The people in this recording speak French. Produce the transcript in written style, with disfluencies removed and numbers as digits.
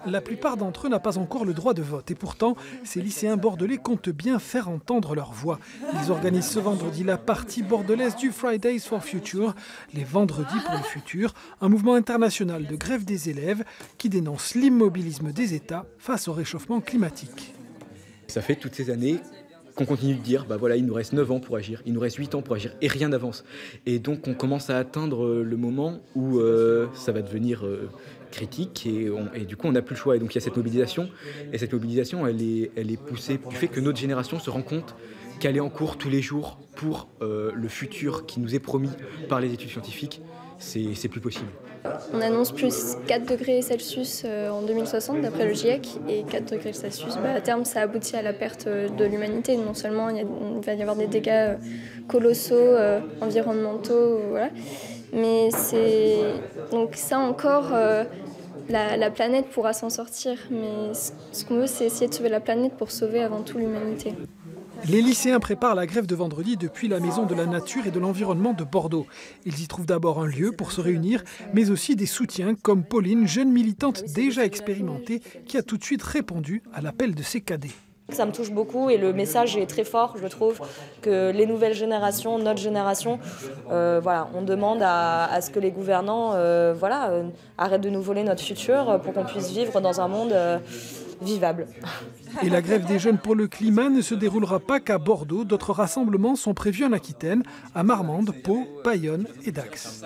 La plupart d'entre eux n'ont pas encore le droit de vote et pourtant, ces lycéens bordelais comptent bien faire entendre leur voix. Ils organisent ce vendredi la partie bordelaise du Fridays for Future, les vendredis pour le futur, un mouvement international de grève des élèves qui dénonce l'immobilisme des États face au réchauffement climatique. Ça fait toutes ces années qu'on continue de dire, voilà, il nous reste 9 ans pour agir, il nous reste 8 ans pour agir, et rien n'avance. Et donc on commence à atteindre le moment où ça va devenir critique, et du coup on n'a plus le choix. Et donc il y a cette mobilisation, et cette mobilisation elle est poussée du fait que notre génération se rend compte qu'elle est en cours tous les jours pour le futur qui nous est promis par les études scientifiques, c'est plus possible. On annonce plus 4 degrés Celsius en 2060 d'après le GIEC, et 4 degrés Celsius, à terme ça aboutit à la perte de l'humanité. Non seulement il va y avoir des dégâts colossaux, environnementaux, voilà, mais donc ça encore, la planète pourra s'en sortir, mais ce qu'on veut c'est essayer de sauver la planète pour sauver avant tout l'humanité. Les lycéens préparent la grève de vendredi depuis la Maison de la Nature et de l'Environnement de Bordeaux. Ils y trouvent d'abord un lieu pour se réunir, mais aussi des soutiens comme Pauline, jeune militante déjà expérimentée, qui a tout de suite répondu à l'appel de ses cadets. Ça me touche beaucoup et le message est très fort, je trouve, que les nouvelles générations, notre génération, on demande à ce que les gouvernants arrêtent de nous voler notre futur pour qu'on puisse vivre dans un monde vivable. Et la grève des jeunes pour le climat ne se déroulera pas qu'à Bordeaux. D'autres rassemblements sont prévus en Aquitaine, à Marmande, Pau, Bayonne et Dax.